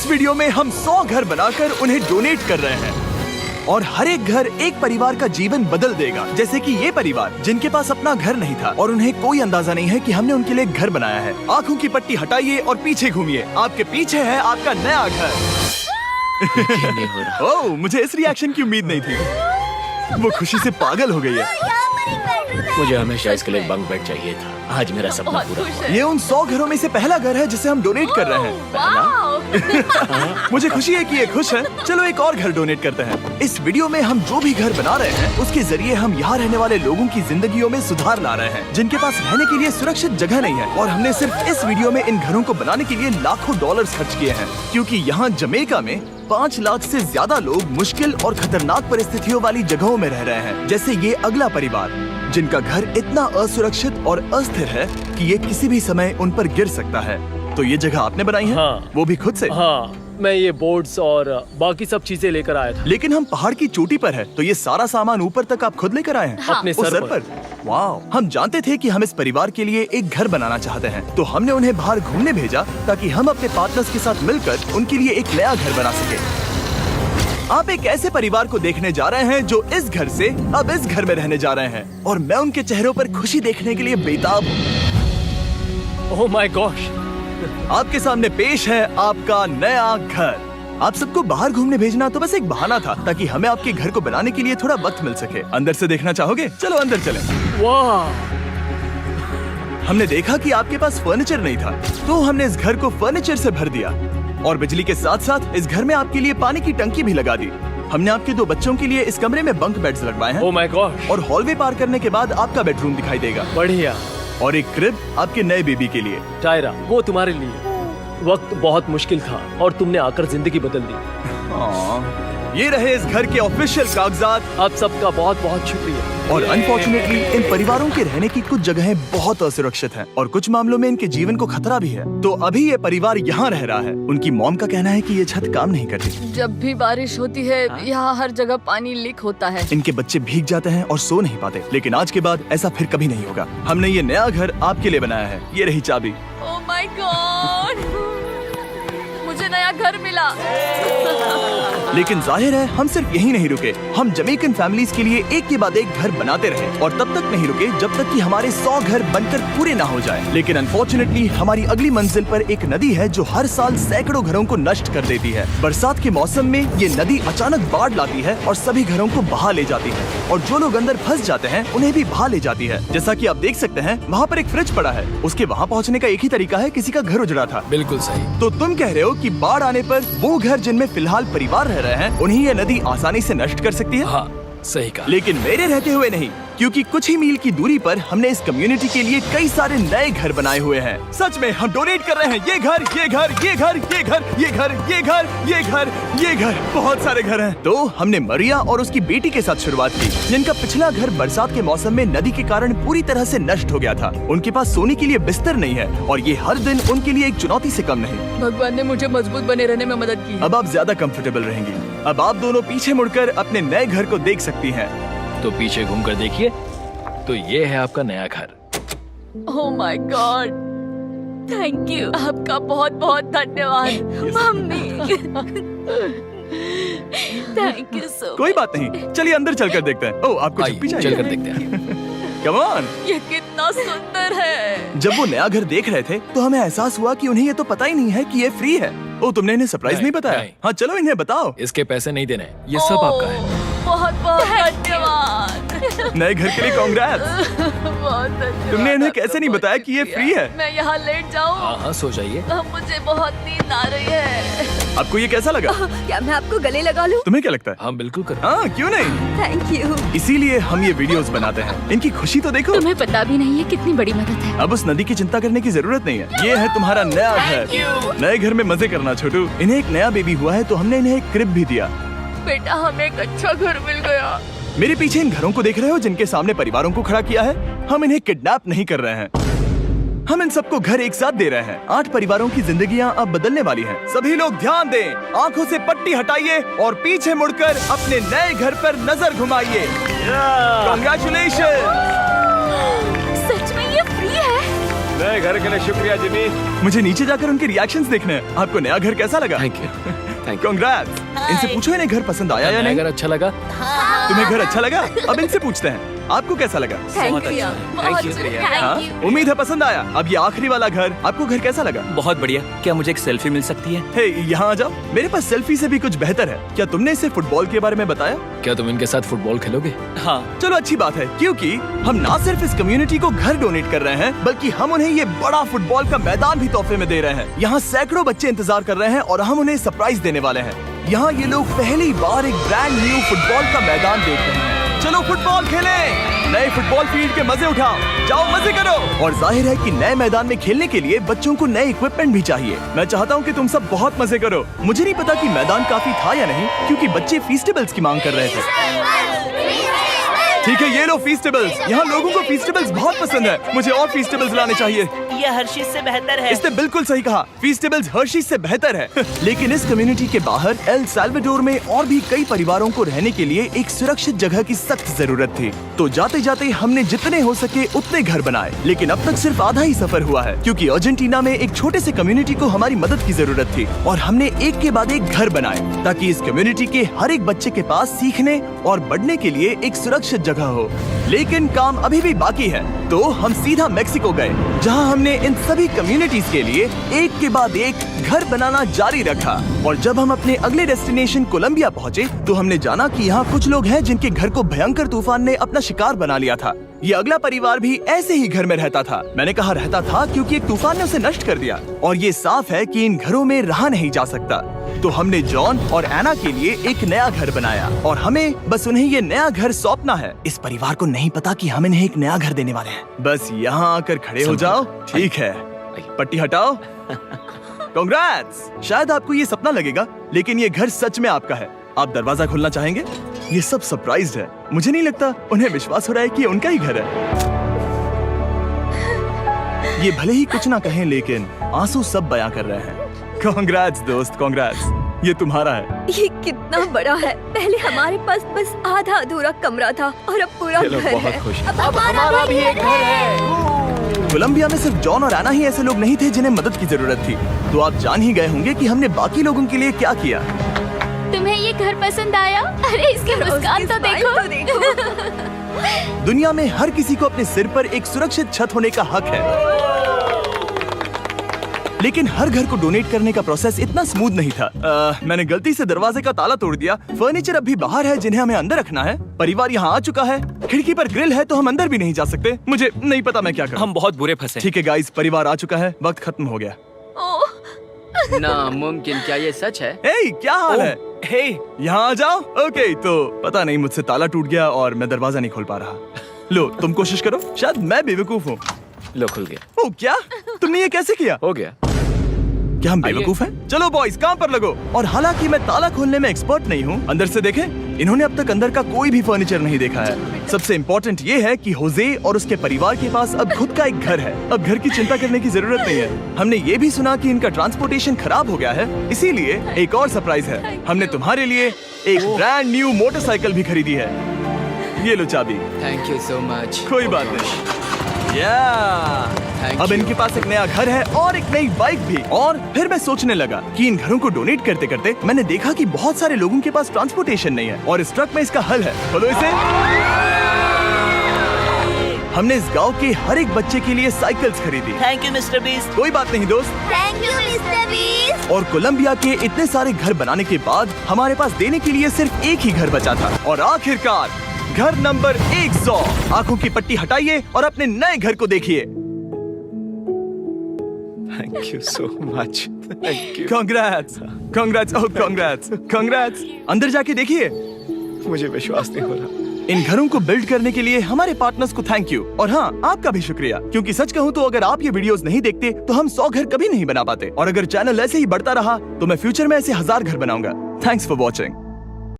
इस वीडियो में हम 100 घर बनाकर उन्हें डोनेट कर रहे हैं और हर एक घर एक परिवार का जीवन बदल देगा। जैसे कि ये परिवार जिनके पास अपना घर नहीं था और उन्हें कोई अंदाजा नहीं है कि हमने उनके लिए घर बनाया है। आंखों की पट्टी हटाइए और पीछे घूमिए। आपके पीछे है आपका नया घर। ओह, मुझे इस रिएक्शन की उम्मीद नहीं थी। वो खुशी से पागल हो गई है। मुझे हमेशा इसके लिए बंक बेड चाहिए था। आज मेरा सपना पूरा हुआ। ये उन 100 घरों में से पहला घर है जिसे हम डोनेट कर रहे हैं। मुझे खुशी है कि ये खुश हैं। चलो एक और घर डोनेट करते हैं। इस वीडियो में हम जो भी घर बना रहे हैं उसके जरिए हम यहाँ रहने वाले लोगों की जिंदगियों में सुधार ला रहे हैं जिनके पास रहने के लिए सुरक्षित जगह नहीं है। और हमने सिर्फ इस वीडियो में इन घरों को बनाने के लिए लाखों डॉलर्स खर्च किए हैं, क्योंकि यहाँ जमैका में 5 लाख से ज्यादा लोग मुश्किल और खतरनाक परिस्थितियों वाली जगहों में रह रहे हैं। जैसे ये अगला परिवार जिनका घर इतना असुरक्षित और अस्थिर है कि ये किसी भी समय उन पर गिर सकता है। तो ये जगह आपने बनाई है? हाँ। वो भी खुद से? हाँ, मैं ये बोर्ड्स और बाकी सब चीजें लेकर आया था। लेकिन हम पहाड़ की चोटी पर है, तो ये सारा सामान ऊपर तक आप खुद लेकर आए हैं? हाँ। अपने उस सर पर। वाह! हम जानते थे कि हम इस परिवार के लिए एक घर बनाना चाहते हैं, तो हमने उन्हें बाहर घूमने भेजा ताकि हम अपने पार्टनर्स के साथ मिलकर उनके लिए एक नया घर बना सके। आप एक ऐसे परिवार को देखने जा रहे हैं जो इस घर से अब इस घर में रहने जा रहे हैं, और मैं उनके चेहरों पर खुशी देखने के लिए बेताब हूँ। Oh my gosh! आपके सामने पेश है आपका नया घर। आप सबको बाहर घूमने भेजना तो बस एक बहाना था ताकि हमें आपके घर को बनाने के लिए थोड़ा वक्त मिल सके। अंदर से देखना चाहोगे? चलो अंदर चलें। वाह! हमने देखा कि आपके पास फर्नीचर नहीं था, तो हमने इस घर को फर्नीचर से भर दिया और बिजली के साथ साथ इस घर में आपके लिए पानी की टंकी भी लगा दी। हमने आपके 2 बच्चों के लिए इस कमरे में बंक बेड्स लगवाए हैं। Oh my gosh! और हॉलवे पार करने के बाद आपका बेडरूम दिखाई देगा। बढ़िया। और एक क्रिब आपके नए बेबी के लिए। टायरा, वो तुम्हारे लिए। वक्त बहुत मुश्किल था और तुमने आकर जिंदगी बदल दी। ये रहे इस घर के ऑफिशियल कागजात। आप सबका बहुत बहुत शुक्रिया। और अनफॉर्चुनेटली इन परिवारों के रहने की कुछ जगहें बहुत असुरक्षित हैं और कुछ मामलों में इनके जीवन को खतरा भी है। तो अभी ये परिवार यहाँ रह रहा है। उनकी मॉम का कहना है कि ये छत काम नहीं करती। जब भी बारिश होती है यहाँ हर जगह पानी लीक होता है। इनके बच्चे भीग जाते हैं और सो नहीं पाते। लेकिन आज के बाद ऐसा फिर कभी नहीं होगा। हमने ये नया घर आपके लिए बनाया है। ये रही चाबी। Oh my God! मुझे नया घर मिला। लेकिन जाहिर है हम सिर्फ यही नहीं रुके। हम जमैकन फैमिलीज के लिए एक के बाद एक घर बनाते रहे और तब तक नहीं रुके जब तक कि हमारे 100 घर बनकर पूरे ना हो जाए। लेकिन अनफॉर्चुनेटली हमारी अगली मंजिल पर एक नदी है जो हर साल सैकड़ों घरों को नष्ट कर देती है। बरसात के मौसम में ये नदी अचानक बाढ़ लाती है और सभी घरों को बहा ले जाती है, और जो लोग अंदर फंस जाते हैं उन्हें भी बहा ले जाती है। जैसा कि आप देख सकते हैं वहाँ पर एक फ्रिज पड़ा है। उसके वहाँ पहुँचने का एक ही तरीका है, किसी का घर उजड़ा था। बिल्कुल सही। तो तुम कह रहे हो कि बाढ़ आने पर वो घर जिनमें फिलहाल परिवार रह रहे हैं उन्हें ये नदी आसानी से नष्ट कर सकती है? हाँ, सही कहा। लेकिन मेरे रहते हुए नहीं, क्योंकि कुछ ही मील की दूरी पर हमने इस कम्युनिटी के लिए कई सारे नए घर बनाए हुए हैं। सच में हम डोनेट कर रहे हैं। ये घर, ये घर, ये घर, ये घर, ये घर, ये घर, ये घर, ये घर, बहुत सारे घर हैं। तो हमने मरिया और उसकी बेटी के साथ शुरुआत की, जिनका पिछला घर बरसात के मौसम में नदी के कारण पूरी तरह से नष्ट हो गया था। उनके पास सोने के लिए बिस्तर नहीं है और ये हर दिन उनके लिए एक चुनौती से कम नहीं। भगवान ने मुझे मजबूत बने रहने में मदद की। अब आप ज्यादा कंफर्टेबल रहेंगी। अब आप दोनों पीछे मुड़कर अपने नए घर को देख सकती हैं। तो पीछे घूमकर देखिए, तो ये है आपका नया घर। Oh my God! Thank you. आपका बहुत बहुत धन्यवाद मम्मी। Thank you so. कोई बात नहीं, चलिए अंदर चलकर देखते हैं। ओह, आपको आइए, चप्पी चाहिए? चलकर देखते हैं। Come on. ये कितना सुंदर है। जब वो नया घर देख रहे थे तो हमें एहसास हुआ कि उन्हें ये तो पता ही नहीं है कि ये फ्री है। ओ, तुमने इन्हें सरप्राइज नहीं बताया? नहीं। हाँ, चलो इन्हें बताओ। इसके पैसे नहीं देने, ये सब आपका है। बहुत बहुत धन्यवाद। नए घर के लिए कांग्रेट्स। बहुत धन्यवाद। तुमने इन्हें कैसे नहीं बताया कि ये फ्री है? मैं यहाँ लेट जाऊँ? हाँ हाँ, सो जाइए। मुझे बहुत नींद आ रही है। आपको ये कैसा लगा? क्या मैं आपको गले लगा लूं? तुम्हें क्या लगता है? हाँ बिल्कुल कर। हाँ, क्यों नहीं? Thank you. इसीलिए हम ये वीडियोस बनाते हैं। इनकी खुशी तो देखो। तुम्हें पता भी नहीं है कितनी बड़ी मदद है। अब उस नदी की चिंता करने की जरूरत नहीं है। ये है तुम्हारा नया घर। नए घर में मजे करना छोटू। इन्हें एक नया बेबी हुआ है तो हमने इन्हें एक क्रिब भी दिया। बेटा, हमें एक अच्छा घर मिल गया। मेरे पीछे इन घरों को देख रहे हो जिनके सामने परिवारों को खड़ा किया है? हम इन्हें किडनैप नहीं कर रहे हैं। हम इन सबको घर एक साथ दे रहे हैं। 8 परिवारों की जिंदगियां अब बदलने वाली हैं। सभी लोग ध्यान दें, आंखों से पट्टी हटाइए और पीछे मुड़कर अपने नए घर पर नजर घुमाइए। कांग्रेचुलेशन। सच में ये फ्री है? नए घर के लिए शुक्रिया जिमी। मुझे नीचे जाकर उनके रिएक्शंस देखने हैं। आपको नया घर कैसा लगा? Thank you, thank you. Congrats. इनसे पूछो इन्हें घर पसंद आया या नहीं? अगर अच्छा लगा। तुम्हें घर अच्छा लगा? अब इनसे पूछते हैं, आपको कैसा लगा? Thank you. Thank you. हाँ? उम्मीद है पसंद आया। अब ये आखिरी वाला घर, आपको घर कैसा लगा? बहुत बढ़िया। क्या मुझे एक सेल्फी मिल सकती है? हे, यहाँ आ जाओ। मेरे पास सेल्फी से भी कुछ बेहतर है। क्या तुमने इसे फुटबॉल के बारे में बताया? क्या तुम इनके साथ फुटबॉल खेलोगे? हाँ। चलो अच्छी बात है, क्योंकि हम ना सिर्फ इस कम्युनिटी को घर डोनेट कर रहे हैं, बल्कि हम उन्हें ये बड़ा फुटबॉल का मैदान भी तोहफे में दे रहे हैं। यहाँ सैकड़ों बच्चे इंतजार कर रहे हैं और हम उन्हें सरप्राइज देने वाले हैं। यहाँ ये लोग पहली बार एक ब्रांड न्यू फुटबॉल का मैदान देख रहे हैं। चलो फुटबॉल खेलें, नए फुटबॉल फील्ड के मजे उठाओ, जाओ मजे करो। और जाहिर है कि नए मैदान में खेलने के लिए बच्चों को नए इक्विपमेंट भी चाहिए। मैं चाहता हूँ कि तुम सब बहुत मजे करो। मुझे नहीं पता कि मैदान काफी था या नहीं, क्योंकि बच्चे फीस्टेबल्स की मांग कर रहे थे। ठीक है, ये लो फीस्टेबल्स। यहाँ लोगों को फीस्टेबल्स बहुत पसंद है। मुझे और फीस्टेबल्स लाने चाहिए। ये हर्षीज से बेहतर है। इसने बिल्कुल सही कहा, फीस्टेबल्स हर्शीज से बेहतर है। लेकिन इस कम्युनिटी के बाहर एल साल्वाडोर में और भी कई परिवारों को रहने के लिए एक सुरक्षित जगह की सख्त जरूरत थी। तो जाते जाते हमने जितने हो सके उतने घर बनाए, लेकिन अब तक सिर्फ आधा ही सफर हुआ है, क्योंकि अर्जेंटीना में एक छोटे से कम्युनिटी को हमारी मदद की जरूरत थी। और हमने एक के बाद एक घर बनाए, ताकि इस कम्युनिटी के हर एक बच्चे के पास सीखने और बढ़ने के लिए एक सुरक्षित जगह हो। लेकिन काम अभी भी बाकी है, तो हम सीधा मेक्सिको गए, जहां हमने इन सभी कम्युनिटीज के लिए एक के बाद एक घर बनाना जारी रखा। और जब हम अपने अगले डेस्टिनेशन कोलंबिया पहुंचे, तो हमने जाना कि यहाँ कुछ लोग हैं जिनके घर को भयंकर तूफान ने अपना शिकार बना लिया था। ये अगला परिवार भी ऐसे ही घर में रहता था। मैंने कहा रहता था, क्योंकि एक तूफान ने उसे नष्ट कर दिया, और ये साफ है कि इन घरों में रहा नहीं जा सकता। तो हमने जॉन और एना के लिए एक नया घर बनाया, और हमें बस उन्हें ये नया घर सौंपना है। इस परिवार को नहीं पता कि हम इन्हें एक नया घर देने वाले हैं। बस यहाँ आकर खड़े हो जाओ। ठीक है, पट्टी हटाओ। कांग्रेट्स। शायद आपको ये सपना लगेगा, लेकिन ये घर सच में आपका है। आप दरवाजा खोलना चाहेंगे? ये सब सरप्राइज्ड है। मुझे नहीं लगता उन्हें विश्वास हो रहा है कि ये उनका ही घर है। ये भले ही कुछ ना कहें, लेकिन आंसू सब बयां कर रहे हैं। कांग्रेट्स दोस्त, कांग्रेट्स। ये तुम्हारा है। ये कितना बड़ा है। पहले हमारे पास बस आधा अधूरा कमरा था और अब पूरा ये लोग घर बहुत है। खुश हैं। अब हमारा भी एक घर है। कोलंबिया में सिर्फ जॉन और एना ही ऐसे लोग नहीं थे जिन्हें मदद की जरूरत थी। तो आप जान ही गए होंगे कि हमने बाकी लोगों के लिए क्या किया। तुम्हें ये घर पसंद आया? अरे इसकी मुस्कान तो देखो। दुनिया में हर किसी को अपने सिर पर एक सुरक्षित छत होने का हक है, लेकिन हर घर को डोनेट करने का प्रोसेस इतना स्मूथ नहीं था। मैंने गलती से दरवाजे का ताला तोड़ दिया। फर्नीचर अब भी बाहर है जिन्हें हमें अंदर रखना है। परिवार यहाँ आ चुका है। खिड़की पर ग्रिल है, तो हम अंदर भी नहीं जा सकते। मुझे नहीं पता मैं क्या करूं। हम बहुत बुरे फंसे। ठीक है गाइस, परिवार आ चुका है। वक्त खत्म हो गया। नामुमकिन, क्या ये सच है? हे, क्या हाल है? हे, यहाँ आ जाओ। ओके, तो पता नहीं मुझसे ताला टूट गया और मैं दरवाजा नहीं खोल पा रहा। लो, तुम कोशिश करो। शायद मैं बेवकूफ हूँ। लो, खुल गया। ओ क्या? तुमने ये कैसे किया? हो गया। क्या हम बेवकूफ हैं? चलो बॉयज, काम पर लगो। और हालांकि मैं ताला खोलने में एक्सपर्ट नहीं हूँ, अंदर से देखें। इन्होंने अब तक अंदर का कोई भी फर्नीचर नहीं देखा है। सबसे इम्पोर्टेंट ये है कि होजे और उसके परिवार के पास अब खुद का एक घर है। अब घर की चिंता करने की जरूरत नहीं है। हमने ये भी सुना कि इनका ट्रांसपोर्टेशन खराब हो गया है, इसीलिए एक और सरप्राइज है। हमने तुम्हारे लिए एक ब्रांड न्यू मोटरसाइकिल भी खरीदी है। ये लो चाबी। Thank you so much. कोई बात नहीं। अब इनके पास एक नया घर है और एक नई बाइक भी। और फिर मैं सोचने लगा कि इन घरों को डोनेट करते करते मैंने देखा कि बहुत सारे लोगों के पास ट्रांसपोर्टेशन नहीं है, और इस ट्रक में इसका हल है। खोलो इसे। हमने इस गांव के हर एक बच्चे के लिए साइकिल्स खरीदी। Thank you mister beast. कोई बात नहीं दोस्त। Thank you mister beast. और कोलंबिया के इतने सारे घर बनाने के बाद हमारे पास देने के लिए सिर्फ एक ही घर बचा था। और आखिरकार घर नंबर 100। आंखों की पट्टी हटाइए और अपने नए घर को देखिए। Thank you so much. Thank you. Congrats, congrats, oh congrats, congrats. अंदर जाके देखिए। मुझे विश्वास नहीं हो रहा। इन घरों को बिल्ड करने के लिए हमारे पार्टनर्स को थैंक यू। और हाँ, आपका भी शुक्रिया, क्योंकि सच कहूँ तो अगर आप ये वीडियोस नहीं देखते तो हम 100 घर कभी नहीं बना पाते। और अगर चैनल ऐसे ही बढ़ता रहा तो मैं फ्यूचर में ऐसे 1000 घर बनाऊंगा। Thanks for watching.